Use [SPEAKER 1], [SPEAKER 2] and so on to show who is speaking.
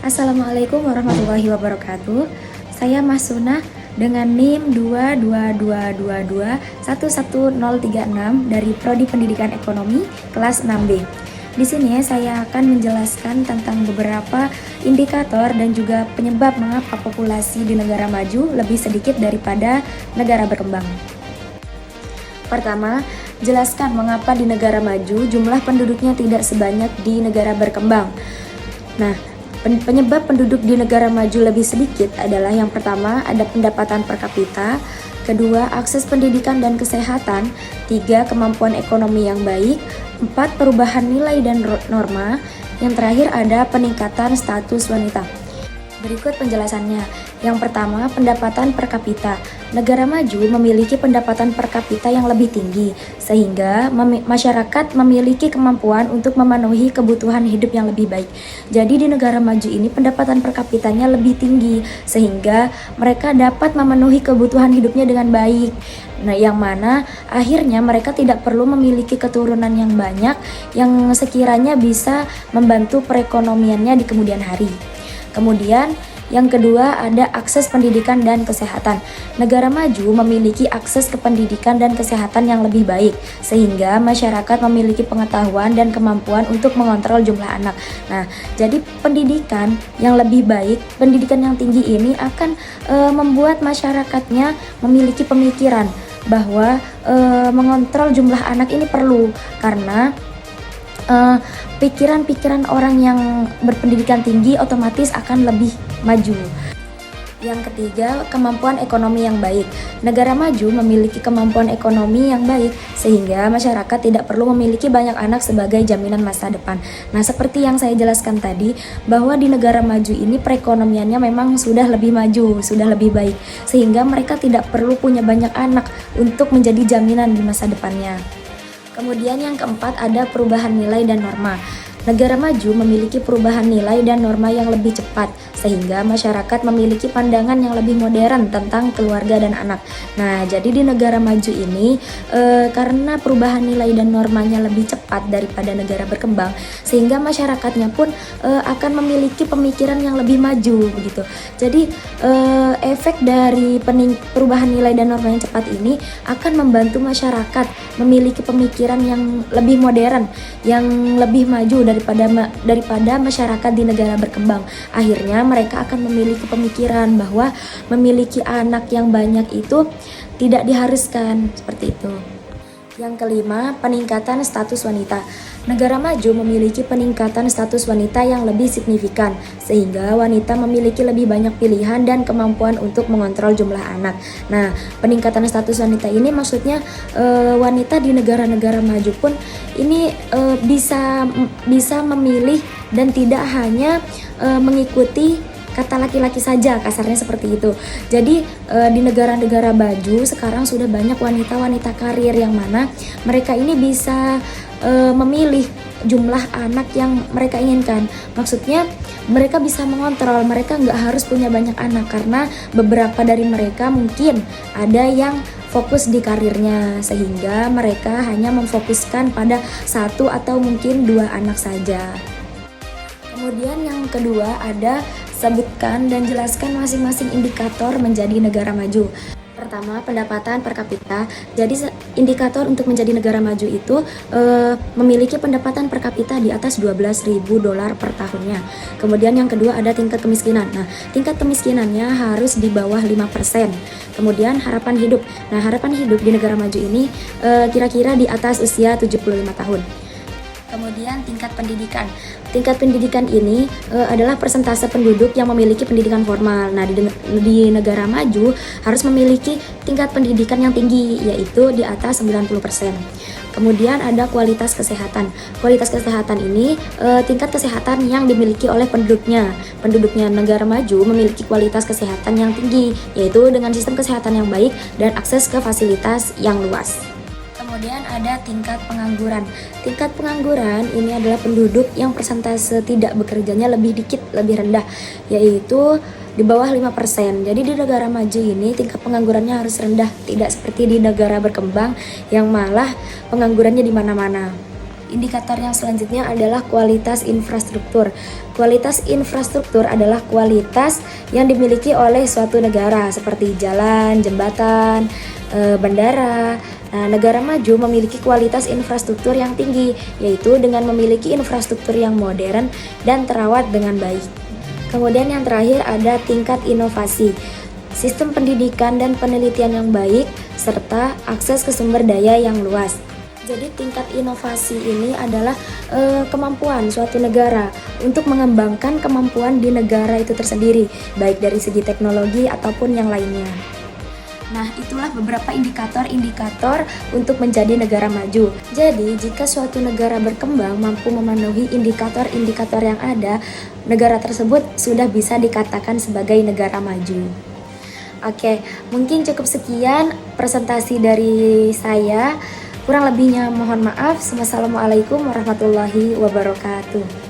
[SPEAKER 1] Assalamualaikum warahmatullahi wabarakatuh. Saya Masuna dengan NIM 22222-11036 dari Prodi Pendidikan Ekonomi kelas 6B. Di sini saya akan menjelaskan tentang beberapa indikator dan juga penyebab mengapa populasi di negara maju lebih sedikit daripada negara berkembang. Pertama, jelaskan mengapa di negara maju jumlah penduduknya tidak sebanyak di negara berkembang. Nah, penyebab penduduk di negara maju lebih sedikit adalah yang pertama ada pendapatan per kapita, kedua akses pendidikan dan kesehatan, tiga kemampuan ekonomi yang baik, empat perubahan nilai dan norma, yang terakhir ada peningkatan status wanita. Berikut penjelasannya. Yang pertama, pendapatan per kapita. Negara maju memiliki pendapatan per kapita yang lebih tinggi, sehingga masyarakat memiliki kemampuan untuk memenuhi kebutuhan hidup yang lebih baik. Jadi di negara maju ini pendapatan per kapitanya lebih tinggi, sehingga mereka dapat memenuhi kebutuhan hidupnya dengan baik. Nah, yang mana akhirnya mereka tidak perlu memiliki keturunan yang banyak yang sekiranya bisa membantu perekonomiannya di kemudian hari. Kemudian yang kedua ada akses pendidikan dan kesehatan. Negara maju memiliki akses ke pendidikan dan kesehatan yang lebih baik, sehingga masyarakat memiliki pengetahuan dan kemampuan untuk mengontrol jumlah anak. Nah, jadi pendidikan yang lebih baik, pendidikan yang tinggi ini akan membuat masyarakatnya memiliki pemikiran bahwa mengontrol jumlah anak ini perlu, karena pikiran-pikiran orang yang berpendidikan tinggi otomatis akan lebih maju. Yang ketiga, kemampuan ekonomi yang baik. Negara maju memiliki kemampuan ekonomi yang baik, sehingga masyarakat tidak perlu memiliki banyak anak sebagai jaminan masa depan. Nah, seperti yang saya jelaskan tadi, bahwa di negara maju ini perekonomiannya memang sudah lebih maju, sudah lebih baik, sehingga mereka tidak perlu punya banyak anak untuk menjadi jaminan di masa depannya. Kemudian yang keempat ada perubahan nilai dan norma. Negara maju memiliki perubahan nilai dan norma yang lebih cepat, sehingga masyarakat memiliki pandangan yang lebih modern tentang keluarga dan anak. Nah, jadi di negara maju ini karena perubahan nilai dan normanya lebih cepat daripada negara berkembang, sehingga masyarakatnya pun akan memiliki pemikiran yang lebih maju begitu. Jadi efek dari perubahan nilai dan norma yang cepat ini akan membantu masyarakat memiliki pemikiran yang lebih modern, yang lebih maju daripada masyarakat di negara berkembang. Akhirnya mereka akan memiliki pemikiran bahwa memiliki anak yang banyak itu tidak diharuskan, seperti itu. Yang kelima, peningkatan status wanita. Negara maju memiliki peningkatan status wanita yang lebih signifikan, sehingga wanita memiliki lebih banyak pilihan dan kemampuan untuk mengontrol jumlah anak. Nah, peningkatan status wanita ini maksudnya wanita di negara-negara maju pun ini bisa memilih dan tidak hanya mengikuti kata laki-laki saja, kasarnya seperti itu. Jadi di negara-negara maju sekarang sudah banyak wanita-wanita karir yang mana mereka ini bisa memilih jumlah anak yang mereka inginkan. Maksudnya mereka bisa mengontrol, mereka nggak harus punya banyak anak, karena beberapa dari mereka mungkin ada yang fokus di karirnya, sehingga mereka hanya memfokuskan pada satu atau mungkin dua anak saja. Kemudian yang kedua ada sebutkan dan jelaskan masing-masing indikator menjadi negara maju. Pertama, pendapatan per kapita. Jadi indikator untuk menjadi negara maju itu memiliki pendapatan per kapita di atas $12.000 per tahunnya. Kemudian yang kedua ada tingkat kemiskinan. Nah, tingkat kemiskinannya harus di bawah 5%. Kemudian harapan hidup. Nah, harapan hidup di negara maju ini kira-kira di atas usia 75 tahun. Kemudian tingkat pendidikan. Tingkat pendidikan ini adalah persentase penduduk yang memiliki pendidikan formal. Nah, di negara maju harus memiliki tingkat pendidikan yang tinggi, yaitu di atas 90%. Kemudian ada kualitas kesehatan. Kualitas kesehatan ini tingkat kesehatan yang dimiliki oleh penduduknya. Penduduknya negara maju memiliki kualitas kesehatan yang tinggi, yaitu dengan sistem kesehatan yang baik dan akses ke fasilitas yang luas. Kemudian ada tingkat pengangguran. Tingkat pengangguran ini adalah penduduk yang persentase tidak bekerjanya lebih dikit, lebih rendah, yaitu di bawah 5%. Jadi di negara maju ini tingkat penganggurannya harus rendah, tidak seperti di negara berkembang yang malah penganggurannya di mana-mana. Indikator yang selanjutnya adalah kualitas infrastruktur. Kualitas infrastruktur adalah kualitas yang dimiliki oleh suatu negara seperti jalan, jembatan, bandara. Nah, negara maju memiliki kualitas infrastruktur yang tinggi, yaitu dengan memiliki infrastruktur yang modern dan terawat dengan baik. Kemudian yang terakhir ada tingkat inovasi. Sistem pendidikan dan penelitian yang baik, serta akses ke sumber daya yang luas. Jadi tingkat inovasi ini adalah kemampuan suatu negara untuk mengembangkan kemampuan di negara itu tersendiri, baik dari segi teknologi ataupun yang lainnya. Nah, itulah beberapa indikator-indikator untuk menjadi negara maju. Jadi, jika suatu negara berkembang mampu memenuhi indikator-indikator yang ada, negara tersebut sudah bisa dikatakan sebagai negara maju. Oke, mungkin cukup sekian presentasi dari saya. Kurang lebihnya mohon maaf. Wassalamualaikum warahmatullahi wabarakatuh.